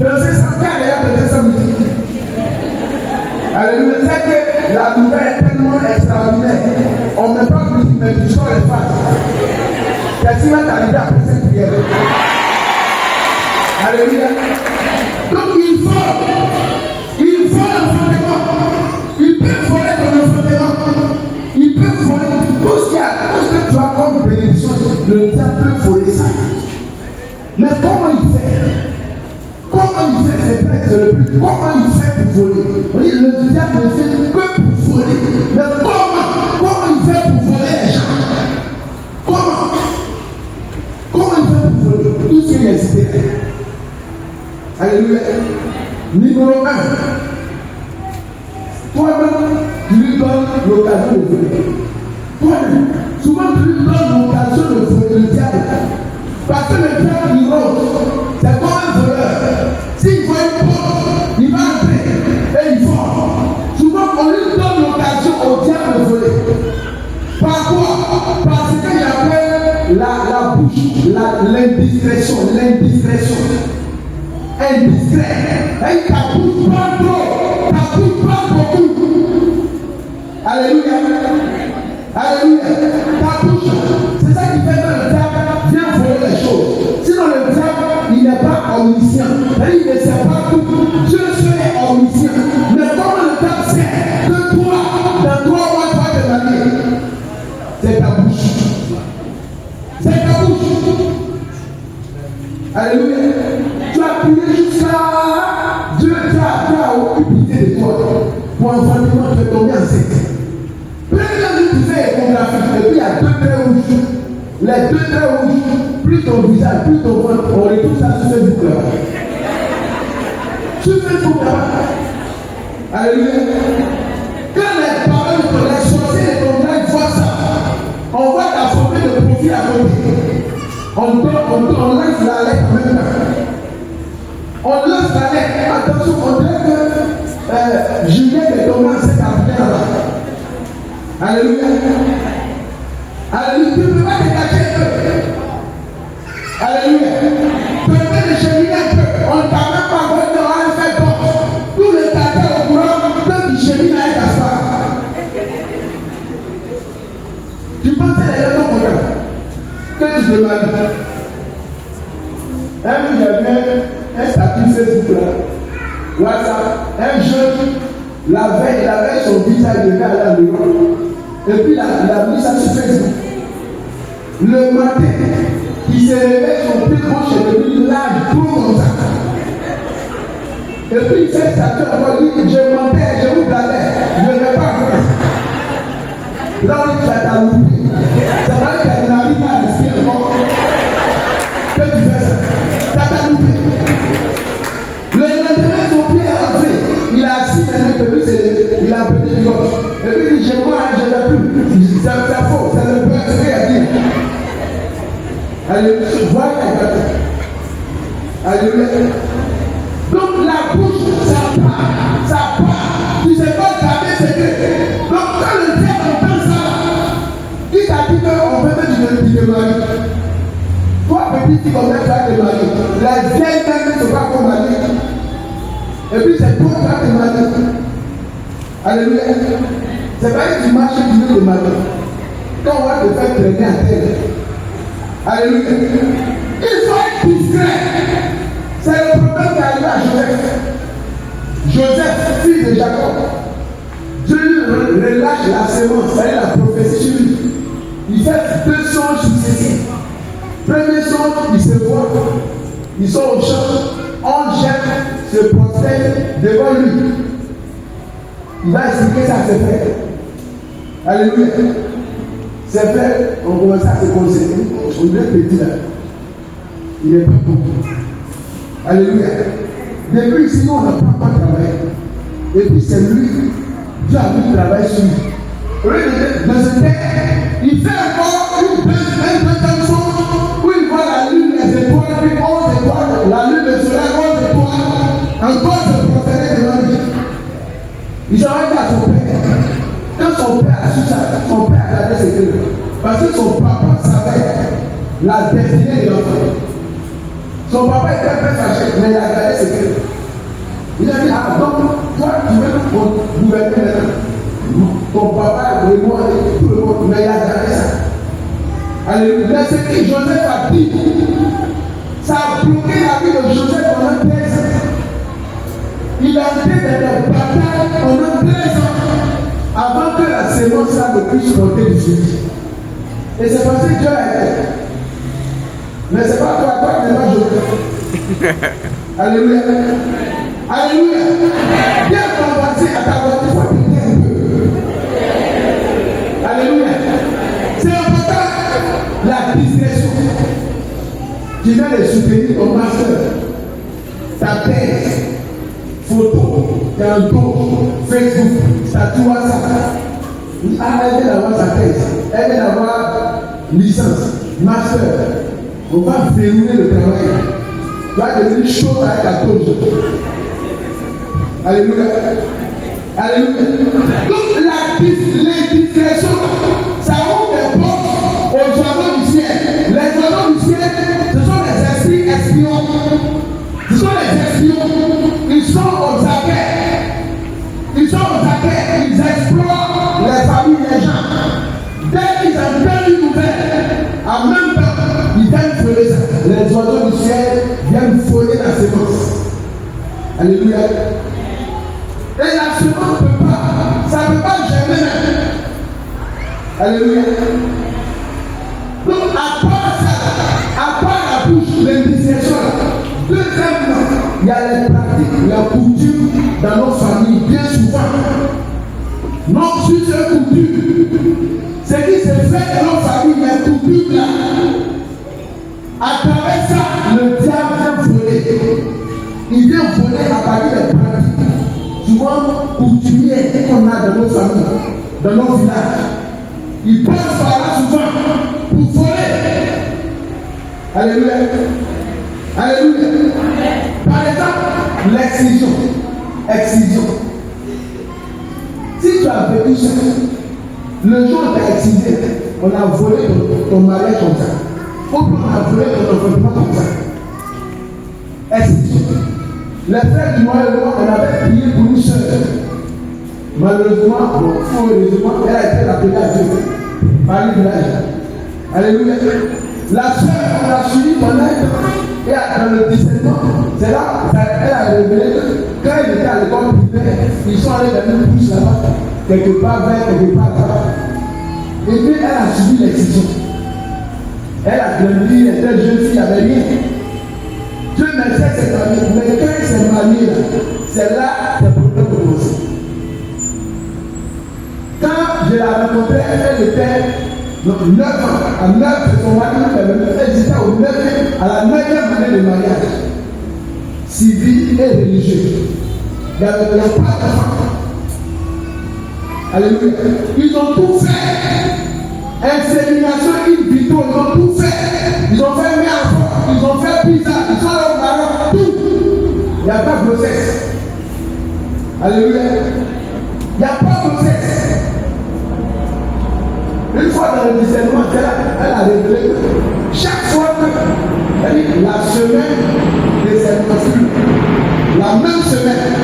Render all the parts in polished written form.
Danser sans carrière de sa musique. Alléluia. C'est que la nouvelle est tellement extraordinaire. On ne met pas plus, mais tu sors les faces. Qu'est-ce qui va t'arriver après cette prière? Alléluia. Donc il faut l'enfantement. Il peut voler ton enfantement. Il peut voler tout ce que tu as comme bénédiction. Le diable peut voler ça. Mais comment il fait? Comment il fait? C'est vrai que c'est le but. Comment il fait pour voler? Oui, le diable ne fait que pour voler. Mais comment il fait pour voler les gens? Comment il fait pour voler? Tout ce qui est espéré. Alléluia. Numéro 1. Toi-même, tu lui donnes l'occasion de voler. Toi-même, souvent tu lui donnes l'occasion de voler le diable. Parce que le diable, il rentre. C'est comme un voleur. S'il voit une porte, il va entrer et il vole. Souvent, on lui donne l'occasion au diable de voler. Par quoi? Parce qu'il y avait la bouche, l'indiscrétion. Indiscret. Et il t'appouche pas trop. T'appouche pas beaucoup. Alléluia. Alléluia. T'appouche. C'est ça qui fait que le diable vient voler les choses. Sinon le diable, il n'est pas omniscient. Il ne sait pas tout. Dieu seul est omniscient. Mais comment le diable sait que toi, dans 3 mois, tu vas te marier? C'est ta bouche. C'est ta bouche. Alléluia. Tu as prié jusqu'à Dieu t'a occupé de toi. Pour enfantement, tu es tombé enceinte. Premièrement, tu fais échographie. Et puis il y a 2 traits rouges. Les 2 traits rouges, plus ton visage, plus ton ventre, on retrouve ça sur Facebook là-bas. Sur Facebook là-bas. Alléluia. Quand les parents de les sorciers de ton gars voient ça, on voit ta photo de profil à côté. On lance la lettre en même temps. On lance la lettre. Attention, on dirait que Juliette est tombée enceinte après là-bas. Alléluia. Alléluia. Tu ne peux pas te cacher un peu. Alléluia. Tu peux te cheminer un peu. On ne t'a même pas volé dans un fait bon. Tous les caractères au courant peuvent te cheminer avec ta soeur. Tu penses à les raisons pour toi. Que tu te maries. Un jour, j'avais un statut Facebook là. WhatsApp. Un jeune, la veille, son visage devait aller à l'Europe. Et puis il a mis ça sur Facebook. Le matin, il s'est réveillé, son pied gauche est devenu large, tout comme ça. Et puis il s'est statut encore dit, je montais, je vous bladais, je ne vais pas voir. Là on dit, ça t'a loupé. Ça va dire qu'il n'arrive pas à respirer encore. Que tu fais ça? Ça t'a loupé. Le lendemain, son pied est rentré. Il a assis maintenant que lui, il a pété du gauche. Et puis il dit, je vois, je ne vais plus. C'est faux, c'est le peur, c'est ce qu'il a dit. Alléluia, voilà la gâteau. Alléluia. Donc la bouche, ça part. Tu ne sais pas garder secret. Donc quand le diable entend ça, il t'a dit qu'on peut mettre du mari. Toi, petit, tu commences à te marier. La vieille même ne se va pas marier. Et puis c'est toi qui vas te marier. Alléluia. C'est pas que tu marches et tu veux te marier. Quand on va te faire traîner à terre. Alléluia. Il faut être discret. C'est le problème qui arrive à Joseph. Joseph, fils de Jacob. Dieu lui relâche la sémence, c'est la prophétie sur lui. Il fait 2 songes successifs. Premier songe, il se voit. Ils sont au champ. On jette, se prosterne devant lui. Il va expliquer ça à ses frères. Alléluia. Ses frères ont commencé à se concentrer. On est petit là. Il n'est pas beaucoup. Alléluia. Depuis ici, on n'a pas travaillé. Et puis c'est lui. Dieu a mis le travail sur lui. Dans ce texte, il fait encore une deuxième chose où il voit la lune, les étoiles, puis 11 étoiles, la lune, le soleil, 11 étoiles, encore se prosterner devant lui. Il s'en va à son père. Quand son père a su ça, son père a gardé ses cœurs. Parce que son papa savait la destinée de l'enfant. Son papa était un peu fâché, mais il a gardé ses clés. Il a dit, ah donc, toi, tu veux gouverner maintenant. Ton papa, le monde, tout le monde, mais il a gardé ça. Alléluia. Mais ce que Joseph a dit, ça a bloqué la vie de Joseph pendant 13 ans. Il a été dans la bataille pendant 13 ans avant que la sémence ne puisse monter du fruit. Et c'est parce que Dieu a été. Mais c'est pas toi qui m'as Joseph. Alléluia. Alléluia. Viens t'embrasser à ta voiture, il faut appliquer un peu. Alléluia. C'est important. La discrétion. Tu viens de soutenir ton master, ta thèse, photo, tantôt, Facebook, statut WhatsApp. Elle vient d'avoir sa thèse, elle vient d'avoir licence, master. On va verrouiller le travail. Tu vas devenir chaud avec la cause. Alléluia. Alléluia. Donc la discrétion, ça ouvre des portes aux oiseaux du ciel. Les oiseaux du ciel, ce sont les esprits espions. Ce sont les espions. Ils sont aux aguets. Ils sont aux aguets. Ils explorent les familles des gens. Dès qu'ils entendent une nouvelle, en même temps, ils viennent voler ça. Les oiseaux du ciel viennent voler la sémence. Alléluia. Et la semence ne peut pas, ça ne peut pas germer même. Alléluia. Donc, à part ça, à part la bouche, l'indiscrétion, deuxièmement, il y a les pratiques, la coutume dans nos familles, bien souvent. Non, sur ces coutumes, ce qui se fait dans nos familles, les coutumes là, à travers ça, le diable vient voler. Il vient voler à partir des pratiques. Souvent coutumiers qu'on a dans nos familles, dans nos villages. Ils passent par là souvent pour voler. Alléluia. Alléluia. Par exemple, l'excision. Excision. Si tu as vécu ça, le jour où tu as excisé, on a volé ton mariage comme ça. Ou bien on a volé ton enfantement comme ça. Excision. Les frères du moyen on avait prié pour une sœur. Malheureusement, heureusement, elle a été appelée à Dieu par le village. Alléluia. La sœur, on l'a suivie pendant un temps. Et dans le discernement, c'est là qu'elle a révélé que quand elle était à l'école primaire, ils sont allés dans une pousse là-bas, quelque part vers, quelque part là-bas. Et puis elle a subi l'excision. Elle a grandi, elle était jeune fille, elle n'avait rien. Dieu merci cette famille, mais quand il s'est marié là, c'est là que le problème commence. Quand je l'ai rencontrée, elle était 9 ans. À 9, c'est son mari qui avait mis. Elle était au 9, à la 9e année de mariage. Civil et religieux. Il n'y avait pas d'enfant. Alléluia. Ils ont tout fait. Insémination in vitro, ils ont tout fait. Ils ont fait merde, ils ont fait pizza, ils sont là au Maroc, tout. Il n'y a pas de grossesse. Alléluia. Il n'y a pas de grossesse. Une fois dans le discernement, elle a révélé que chaque fois que la semaine des circonstances, la même semaine,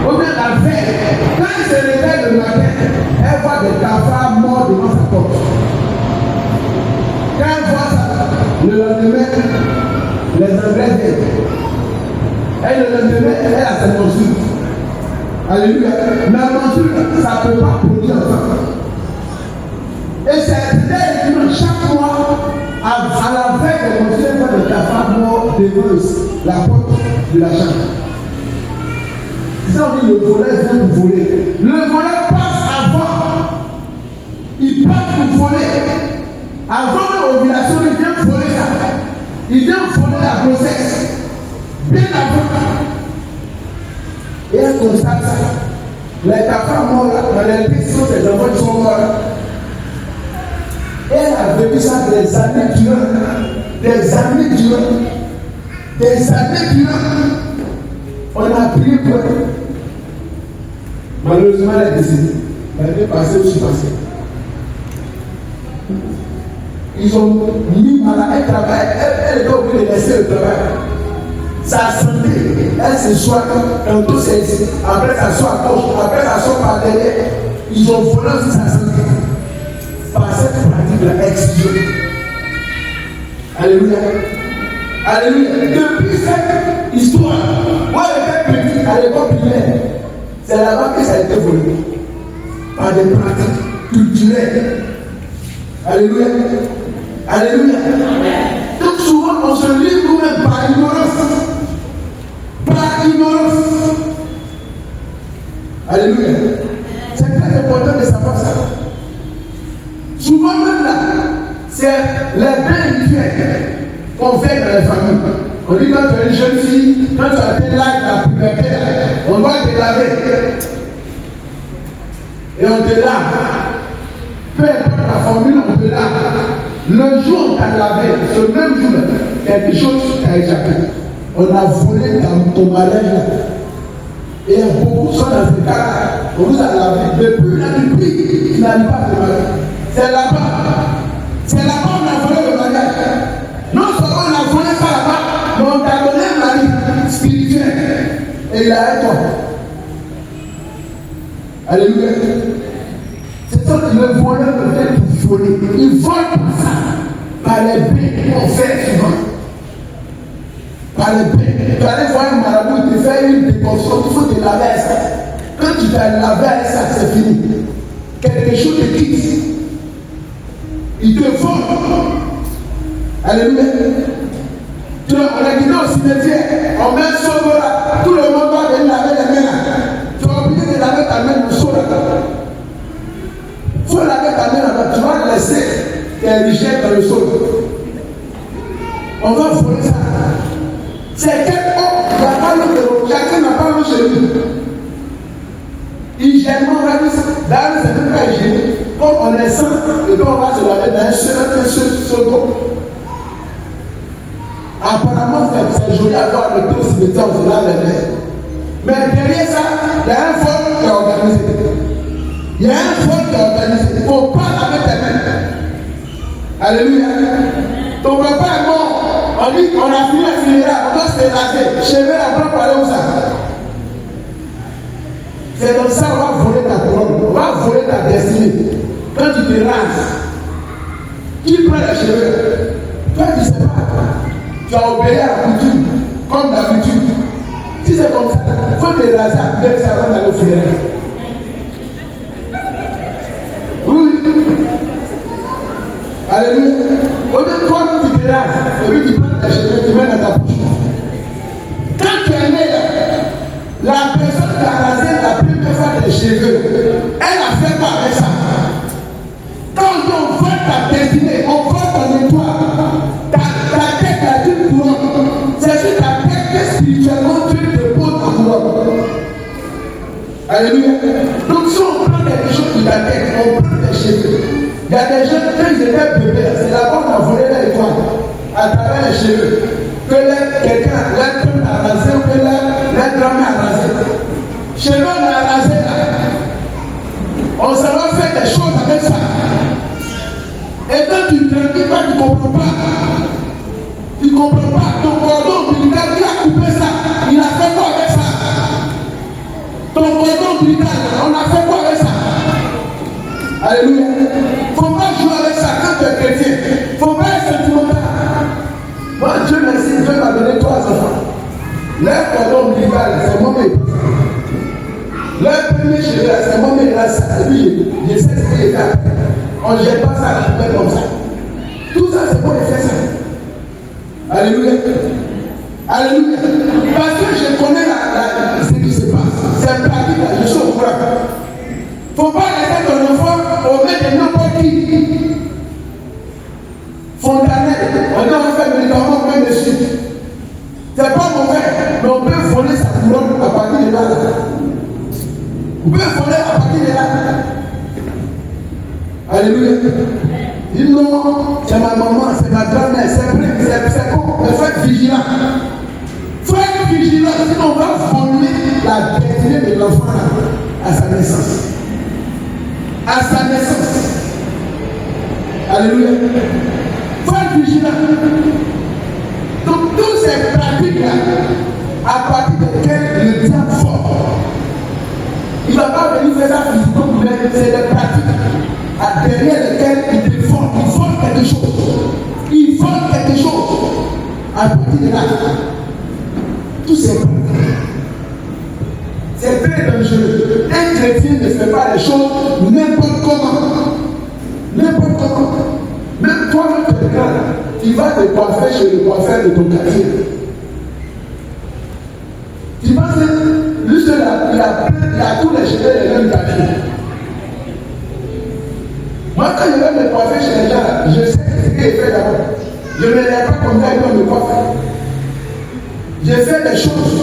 ou bien la veille, quand il se réveille le matin, elle voit des cafards morts devant sa porte. Quand elle voit ça, le lendemain, les Anglais viennent. Et le lendemain, elle a sa mensure. Alléluia. Mais la mensure, ça ne peut pas produire enfant. Et c'est évidemment chaque mois, à la veille de mensure, elle voit des cafards morts devant la porte de la chambre. C'est ça, on dit le voleur vient pour voler. Le voleur passe avant. Il passe pour voler. Avant l'ovulation, il vient voler ça. Il vient voler la grossesse. Bien avant. Et elle constate ça. Les cafards morts là, dans les pistes, les enfants qui sont morts là. Elle a vécu ça des années durant. Des années durant. Des années durant. On a prié pour elle. Malheureusement, elle est décédée. Elle est passée au sous-passé. Ils ont mis malade, elle travaille, elle est obligée de laisser le travail. c'est soit, tantôt c'est ici, après ça soit à gauche, après ça soit par derrière. Ils ont volé aussi sa santé. Par cette pratique de l'excision. Alléluia. Alléluia. Depuis cette histoire, moi j'étais petit à l'époque primaire, c'est là-bas que ça a été volé. Par des pratiques culturelles. Alléluia. Alléluia. Donc souvent on se livre nous-mêmes par ignorance. Par ignorance. Alléluia. C'est très important de savoir ça. Souvent même là, c'est les bains rituels qu'on fait dans les familles. On dit quand tu es une jeune fille, quand tu as été l'âge de la puberté, on doit te laver. Et on te lave. Peu importe la formule, on te lave. Le jour où on t'a lavé, ce même jour, quelque chose t'a échappé. On a volé ton mariage là. Et beaucoup sont dans ce cas-là. On vous a lavé. Depuis la nuit, il n'arrive pas à se marier. C'est là-bas. C'est là-bas qu'on a volé le mariage. Non seulement on a volé ça là-bas, mais on t'a donné un mari spirituel. Et il a un toi. Alléluia. C'est ça que le voleur le fait pour voler. Il vole pour ça. Par les baies qu'on fait souvent. Par les baies. Tu allais voir un marabout, il te fait une déconstruction, il faut te laver avec ça. Quand tu t'as lavé avec ça, c'est fini. Quelque chose te quitte. Il te vole. Alléluia. Tu vois, on a quitté au cimetière, on met un seau là, tout le monde va venir laver les mains là. Tu vas oublier de laver ta main au seau là. Il faut laver ta main là-bas, tu vas laisser tes richesses dans le seau. On va voler ça. C'est quel homme qui n'a pas l'eau de l'eau, chacun n'a pas l'eau chez lui. Hygiènement, on va dire ça. D'ailleurs, c'est même pas hygiénique. Comme on est sain, et puis on va se laver dans un seul eau. Apparemment, c'est joli à voir le tour cimetière, on se lave les mains. Mais derrière ça, il y a un vol qui est organisé. Il y a un vol qui est organisé. Il ne faut pas laver tes mains. Alléluia. Ton papa est mort. On dit qu'on a fini la funéraire, on doit se laver. Chevet la blanc parler où ça. C'est comme ça qu'on va voler ta couronne, on va voler ta destinée. Quand tu te rases, qui prend les cheveux? Toi tu ne sais pas. Tu as obéi à la coutume, comme d'habitude. Si c'est comme ça, il faut te raser avec ça avant d'aller au funéraire. Oui. Alléluia. Au lieu de toi, tu te rases, et puis tu prends tes cheveux, tu mets dans ta bouche. Quand tu es né là, la personne qui a rasé la première fois tes cheveux, elle a fait quoi avec ça? Quand on voit ta destinée, on voit ton étoile, ta tête a une couronne. C'est sur ta tête que spirituellement Dieu te pose ta couronne. Alléluia. Donc si on prend quelque chose de ta tête, on prend tes cheveux. Il y a des gens, quand ils étaient bébés, c'est là-bas qu'on a volé l'étoile, à travers les cheveux. Que quelqu'un, l'être a rasé ou que l'être a rasé. Chez nous, on a rasé là. On s'en va faire des choses avec ça. Et quand tu ne tranquilles pas, tu ne comprends pas. Tu ne comprends pas. Ton cordon ombilical, qui a coupé ça? Il a fait quoi avec ça? Ton cordon ombilical, on a fait quoi avec ça? Alléluia. Il ne faut pas jouer avec ça quand tu es chrétien. Il ne faut pas être sentimental. Moi, Dieu merci, Dieu m'a donné 3 enfants. Leur cordon ombilical, c'est mon mec. Leur premier cheveu, c'est mon mec. Et puis, je sais ce qu'il est là. On ne jette pas ça à la poubelle comme ça. Tout ça, c'est pour les faire ça. Alléluia. Alléluia. Parce que je connais ce qui se passe. C'est pratique, là, je suis au courant. Il ne faut pas laisser ton enfant au maître de n'importe qui. Fontanel, on doit faire médicaments même dessus. C'est pas mauvais, mais on peut voler sa couronne à partir de là. On peut voler à partir de là. Alléluia. Dis non, c'est ma maman, c'est ma grand-mère, c'est bon, mais faites vigilant. Faites vigilant, sinon on va voler la destinée de l'enfant à sa naissance. À sa naissance. Alléluia. Faites vigilant. Donc, toutes ces pratiques-là, à partir de quel chrétien fort. Il ne va pas venir faire ça physiquement, mais c'est des pratiques derrière lesquelles il défend, il vole quelque chose. Il vole quelque chose. À partir de là, tout c'est bon. C'est très dangereux. Un chrétien ne fait pas les choses n'importe comment. N'importe comment. Même toi, tu vas te coiffer chez le coiffeur de ton quartier. Tu penses que juste là, il a tous les cheveux des mêmes quartiers. Moi, quand je vais me coiffer chez les gens, je sais ce qu'il fait d'abord. Je ne l'ai pas comme ça, il doit me coiffer. J'ai fait des choses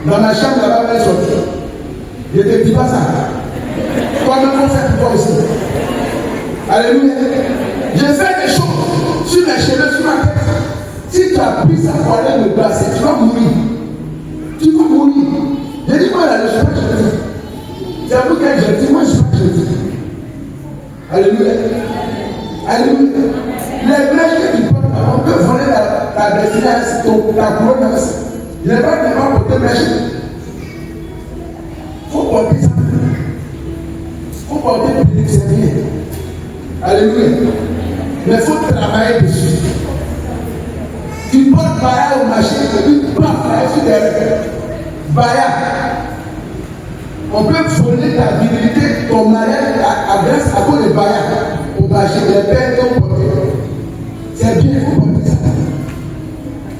dans ma chambre là-bas, mais sorti. Je ne te dis pas ça. Toi-même, on fait pour toi aussi. Alléluia. J'ai fait des choses sur mes cheveux, sur ma tête. Si tu as pris ça pour aller me placer, tu vas mourir. Tu vas mourir. Je dis moi là, je ne suis pas gentil. C'est à vous qu'elle est gentil, moi je ne suis pas gentil. Alléluia. Alléluia. Les blèches que tu portes, on peut voler ta destinée, ta couronne. Il n'est pas tellement pour te mèches. Il faut porter ça. Il faut porter pour servir. Alléluia. Mais il faut travailler dessus. Tu portes Baya au marché, tu portes Baya sur des règles. Baya. On peut voler ta divinité, ton mariage, grâce à cause de Baya. Au marché, les pères qui ont porté. C'est bien, il faut porter ça.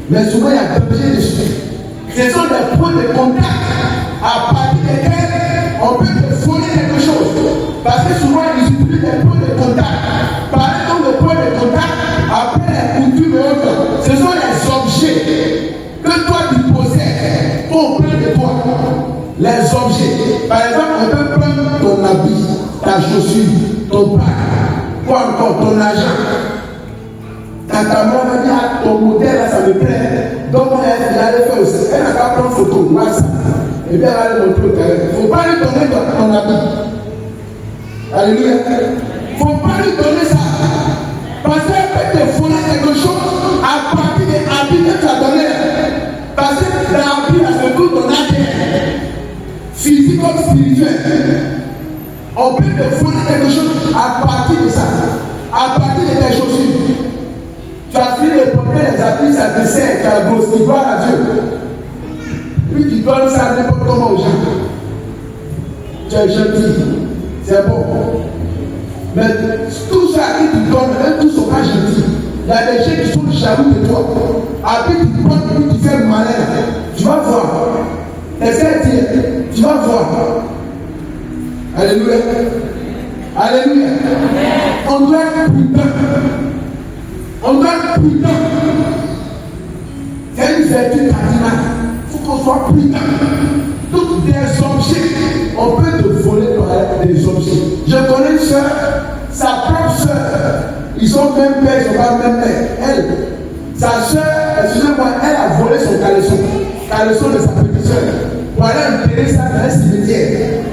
Mais souvent, il y a danger dessus. Ce sont des points de contact à partir desquels on peut te voler quelque chose. Parce que souvent, ils utilisent des points de contact. Par exemple, le point de contact, après les coutumes et autres, ce sont les objets que toi tu possèdes auprès de toi. Les objets. Par exemple, on peut prendre ton habit, ta chaussure, ton pack, quoi encore, ton argent. Quand ta mère va dire ton modèle, là, ça me plaît. Donc, elle allait faire aussi. Elle n'a qu'à prendre photo, WhatsApp. Et bien, elle va le montrer au terrain. Il ne faut pas lui donner ton habit. Alléluia. Il ne faut pas lui donner ça. Parce qu'elle peut te voler quelque chose à partir des habits que tu as donné. Parce que l'habit, c'est tout ton ADN. Physique comme spirituel. On peut te voler quelque chose à partir de ça. À partir de tes chaussures. Tu as fini de porter les habits, ça te sert, tu as grossi, gloire à Dieu. Puis tu donnes ça n'importe comment aux gens. Tu es gentil, c'est bon. Mais tout ça que tu donnes, même tout ne sont pas gentils. Il y a des gens qui sont jaloux de toi. Après tu portes, puis tu fais le malin. Tu vas voir. Est-ce qu'elle dit? Tu vas voir. Alléluia. Alléluia. On doit être prudent. On doit être prudent. C'est une vertu cardinale. Il faut qu'on soit prudent. Toutes des objets, on peut te voler des objets. Je connais une soeur, sa propre soeur. Ils sont même père, ils sont pas même mère. Elle, sa soeur, excusez-moi, elle a volé son caleçon. Caleçon de sa petite soeur. Pour aller enterrer ça dans un cimetière.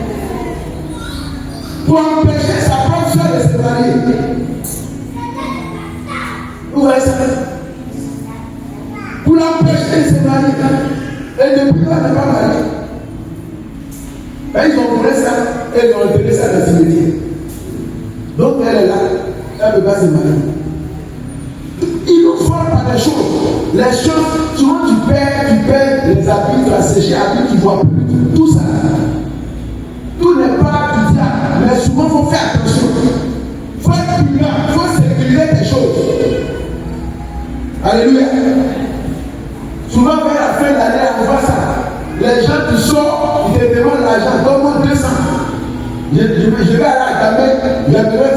Pour empêcher sa propre soeur de se marier. Vous voyez ça? Pour l'empêcher de se marier. Et depuis là, elle n'est pas mariée. Mais ils ont volé ça et ils ont enterré ça dans le cimetière. Donc elle est là, elle ne peut pas se marier. Ils nous font par des choses. Les choses, souvent tu perds les habits, tu vas sécher, habits, tu vois plus. Tout ça. Tout n'est pas du diable. Mais souvent, il faut faire attention. Il faut être prudent, il faut sécuriser des choses. Alléluia. Souvent, vers la fin de l'année, on voit ça. Les gens qui sortent, ils te demandent l'argent, donne-moi 200. Je vais aller à la gamelle, je vais